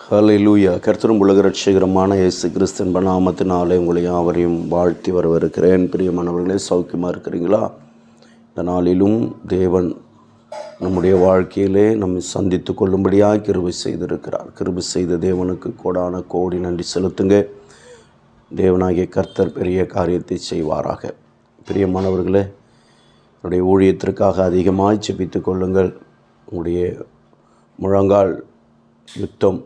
ஹல்லேலூயா. கர்த்தரும் உலக ரட்சகருமான இயேசு கிறிஸ்துவின் நாமத்தினாலே உங்களை யாவரையும் வாழ்த்தி வரவிருக்கிறேன். பிரியமானவர்களே, சௌக்கியமாக இருக்கிறீங்களா? இந்த நாளிலும் தேவன் நம்முடைய வாழ்க்கையிலே நம்மை சந்தித்து கொள்ளும்படியாக கிருபை செய்திருக்கிறார். கிருபை செய்த தேவனுக்கு கோடான கோடி நன்றி செலுத்துங்க. தேவனாகிய கர்த்தர் பெரிய காரியத்தை செய்வாராக. பிரியமானவர்களே, என்னுடைய ஊழியத்திற்காக அதிகமாக ஜெபித்து கொள்ளுங்கள். உங்களுடைய முழங்கால் யுத்தம்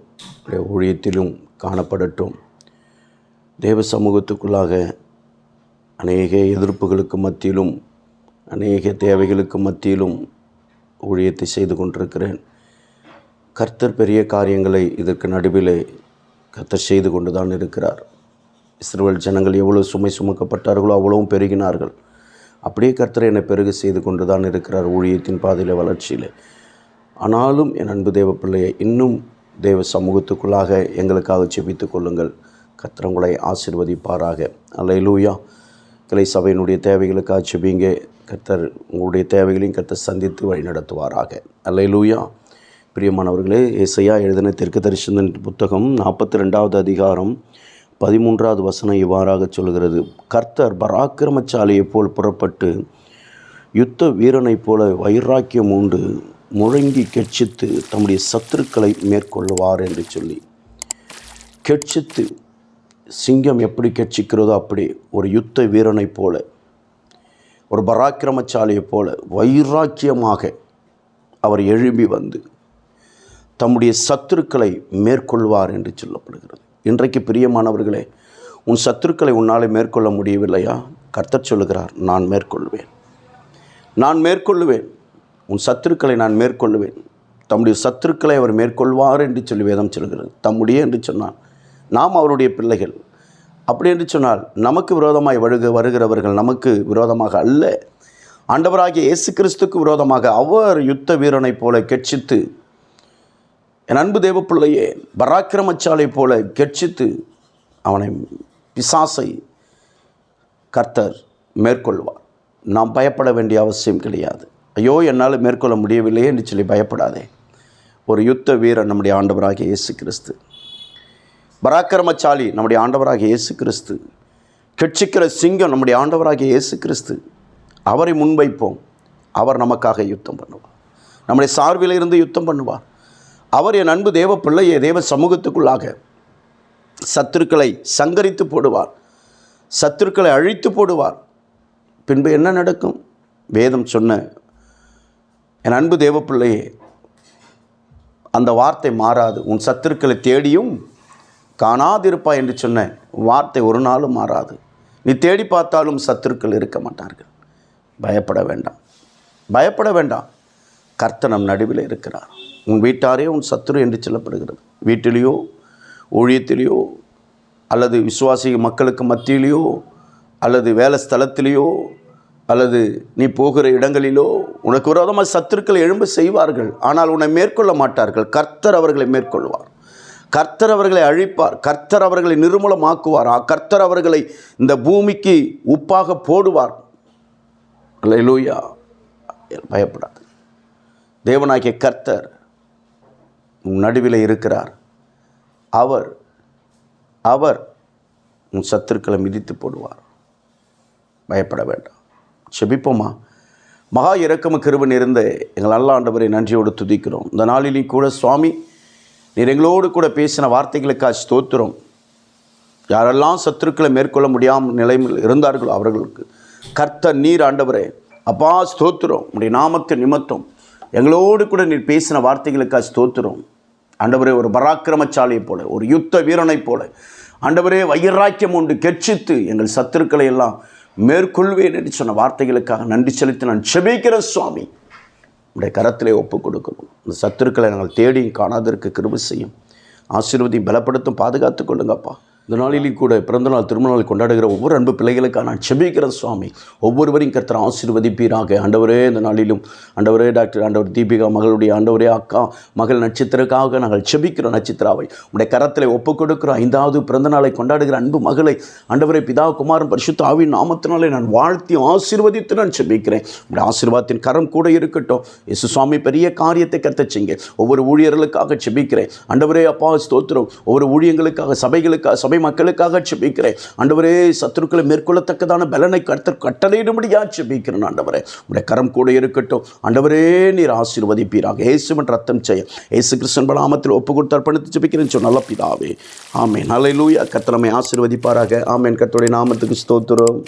ஊழியத்திலும் காணப்படட்டும். தேவ சமூகத்துக்குள்ளாக அநேக எதிர்ப்புகளுக்கு மத்தியிலும் அநேக தேவைகளுக்கு மத்தியிலும் ஊழியத்தை செய்து கொண்டிருக்கிறேன். கர்த்தர் பெரிய காரியங்களை இதற்கு நடுவிலே கர்த்தர் செய்து கொண்டு தான் இருக்கிறார். இஸ்ரவேல் ஜனங்கள் எவ்வளோ சுமை சுமக்கப்பட்டார்களோ அவ்வளவும் பெருகினார்கள். அப்படியே கர்த்தர் என்னை பெருக செய்து கொண்டு தான் இருக்கிறார் ஊழியத்தின் பாதையில், வளர்ச்சியில். ஆனாலும் என் அன்பு தேவ பிள்ளையை, இன்னும் தேவ சமூகத்துக்குள்ளாக எங்களுக்காக ஜெபித்து கொள்ளுங்கள். கர்த்தர் உங்களை ஆசீர்வதிப்பாராக. அல்லேலூயா. கிளை சபையினுடைய தேவைகளுக்காக ஜெபிங்க. கர்த்தர் உங்களுடைய தேவைகளையும் கர்த்தர் சந்தித்து வழி நடத்துவாராக. அல்லேலூயா. பிரியமானவர்களே, ஏசாயா எழுதின தீர்க்கதரிசன புத்தகம் 42வது அதிகாரம் 13வது வசனம் இவ்வாறாக சொல்கிறது: கர்த்தர் பராக்கிரமசாலியைப் போல் புறப்பட்டு யுத்த வீரனைப் போல வைராக்கியம் உண்டு முழங்கி கெட்சித்து தம்முடைய சத்துருக்களை மேற்கொள்ளுவார் என்று சொல்லி, கெட்சித்து சிங்கம் எப்படி கெட்சிக்கிறதோ அப்படி ஒரு யுத்த வீரனைப் போல, ஒரு பராக்கிரமசாலியைப் போல வைராக்கியமாக அவர் எழும்பி வந்து தம்முடைய சத்துருக்களை மேற்கொள்வார் என்று சொல்லப்படுகிறது. இன்றைக்கு பிரியமானவர்களே, உன் சத்துருக்களை உன்னாலே மேற்கொள்ள முடியவில்லையா? கர்த்தர் சொல்லுகிறார், நான் மேற்கொள்வேன், நான் மேற்கொள்ளுவேன், உன் சத்துருக்களை நான் மேற்கொள்ளுவேன். தம்முடைய சத்துருக்களை அவர் மேற்கொள்வார் என்று சொல்லி வேதம் சொல்கிறது. தம்முடைய என்று சொன்னால் நாம் அவருடைய பிள்ளைகள். அப்படி என்று சொன்னால் நமக்கு விரோதமாய் வருகிறவர்கள் நமக்கு விரோதமாக அல்ல, ஆண்டவராகிய இயேசு கிறிஸ்துக்கு விரோதமாக அவர் யுத்த வீரனைப் போல கெட்சித்து, என் அன்பு தேவ பிள்ளையே, பராக்கிரமசாலை போல கெட்சித்து அவனை, பிசாசை கர்த்தர் மேற்கொள்வார். நாம் பயப்பட வேண்டிய அவசியம் கிடையாது. ஐயோ, என்னால் மேற்கொள்ள முடியவில்லையே என்று சொல்லி பயப்படாதே. ஒரு யுத்த வீரன் நம்முடைய ஆண்டவராகிய இயேசு கிறிஸ்து, பராக்கிரமசாலி நம்முடைய ஆண்டவராகிய இயேசு கிறிஸ்து, கெட்சிக்கிற சிங்கம் நம்முடைய ஆண்டவராகிய இயேசு கிறிஸ்து. அவரை முன்வைப்போம். அவர் நமக்காக யுத்தம் பண்ணுவார், நம்முடைய சார்பில் இருந்து யுத்தம் பண்ணுவார். அவர் என் அன்பு தேவ பிள்ளையை தேவ சமூகத்துக்குள்ளாக சத்துருக்களை சங்கரித்து போடுவார், சத்துருக்களை அழித்து போடுவார். பின்பு என்ன நடக்கும்? வேதம் சொன்ன என் அன்பு தேவ பிள்ளையே, அந்த வார்த்தை மாறாது. உன் சத்துருக்களை தேடியும் காணாதிருப்பா என்று சொன்ன வார்த்தை ஒரு நாளும் மாறாது. நீ தேடி பார்த்தாலும் சத்துருக்கள் இருக்க மாட்டார்கள். பயப்பட வேண்டாம், பயப்பட வேண்டாம். கர்த்தர் நம் நடுவில் இருக்கிறார். உன் வீட்டாரே உன் சத்துரு என்று சொல்லப்படுகிறது. வீட்டிலேயோ, ஊழியத்திலேயோ, அல்லது விசுவாசி மக்களுக்கு மத்தியிலேயோ, அல்லது வேலை ஸ்தலத்திலேயோ, அல்லது நீ போகிற இடங்களிலோ உனக்கு விரோதமாக சத்துருக்கள் எழும்ப செய்வார்கள். ஆனால் உன்னை மேற்கொள்ள மாட்டார்கள். கர்த்தர் அவர்களை மேற்கொள்வார், கர்த்தர் அவர்களை அழிப்பார், கர்த்தர் அவர்களை நிர்மூலமாக்குவார், கர்த்தர் அவர்களை இந்த பூமிக்கு உப்பாக போடுவார். அல்லேலூயா. பயப்படாது. தேவனாகிய கர்த்தர் நடுவில் இருக்கிறார். அவர் உன் சத்துருக்களை மிதித்து போடுவார். பயப்பட வேண்டாம். செபிப்போமா? மகா இரக்கம கிருபை நிறைந்த எங்கள் நல்ல ஆண்டவரை நன்றியோடு துதிக்கிறோம். இந்த நாளிலும் கூட சுவாமி, நீர் எங்களோடு கூட பேசின வார்த்தைகளுக்காக ஸ்தோத்திரம். யாரெல்லாம் சத்துருக்களை மேற்கொள்ள முடியாமல் நிலைமையில் இருந்தார்களோ அவர்களுக்கு கர்த்தர் நீர் ஆண்டவரே அப்பா ஸ்தோத்திரம். உடைய நாமத்தின் நிமித்தம் எங்களோடு கூட நீர் பேசின வார்த்தைகளுக்காக ஸ்தோத்திரம். ஆண்டவரே, ஒரு பராக்கிரமசாலியை போல, ஒரு யுத்த வீரனைப் போல ஆண்டவரே வைராக்கியம் உண்டு கெட்சித்து எங்கள் சத்துருக்களை எல்லாம் மேற்கொள்வேன் என்று சொன்ன வார்த்தைகளுக்காக நன்றி செலுத்தி நான் செபிக்கிற சுவாமி, உடைய கரத்திலே ஒப்புக் கொடுக்கணும். இந்த சத்துருக்களை நாங்கள் தேடி காணாதற்கு கிருபை செய்யும், ஆசீர்வதி பலப்படுத்தும், பாதுகாத்து கொள்ளுங்கப்பா. இந்த நாளிலும் கூட பிறந்தநாள் திருமணநாள் கொண்டாடுகிற ஒவ்வொரு அன்பு பிள்ளைகளுக்காக நான் செபிக்கிறேன் சுவாமி. ஒவ்வொருவரையும் கர்த்தர் ஆசீர்வதிப்பீராக. ஆண்டவரே, இந்த நாளிலும் ஆண்டவரே ஆண்டவர் தீபிகா மகளுடைய ஆண்டவரே அக்கா மகள் நட்சத்திரக்காக நாங்கள் செபிக்கிறோம். நட்சத்திராவை உடைய கரத்தில் ஒப்புக் கொடுக்கிறோம். 5வது பிறந்தநாளை கொண்டாடுகிற அன்பு மகளை ஆண்டவரே பிதா குமாரன் பரிசுத்த ஆவியின் நாமத்தினாலே நான் வாழ்த்தி ஆசீர்வதித்து நான் செபிக்கிறேன். உடைய ஆசீர்வாதத்தின் கரம் கூட இருக்கட்டும். இயேசு சுவாமி பெரிய காரியத்தை கர்த்தர் செய்யுங்க. ஒவ்வொரு ஊழியர்களுக்காக செபிக்கிறேன். ஆண்டவரே அப்பா ஸ்தோத்திரம். ஒவ்வொரு ஊழியங்களுக்காக சபைகளுக்காக சபை மக்களுக்காக செபிக்கிறேன். ஆண்டவரே சத்துருக்களை மேற்கொள்ளத்தக்கதான பலனை கர்த்தர் கட்டளையிடும்படியாக செபிக்கிறேன். ஆண்டவரே உடைய கரம் கூட இருக்கட்டும். ஆண்டவரே நீர் ஆசீர்வதிப்பீராக. இயேசுவின் ரத்தம் செய்ய இயேசு கிறிஸ்துவின் நாமத்தில் ஒப்பு கொடுத்து அர்ப்பணித்து ஜெபிக்கிறேன் சொன்ன நல்ல பிதாவே, ஆமென். ஹல்லேலூயா. கர்த்தர் நம்மை ஆசீர்வதிப்பாராக. ஆமென். கர்த்தருடைய நாமத்துக்கு ஸ்தோத்திரம்.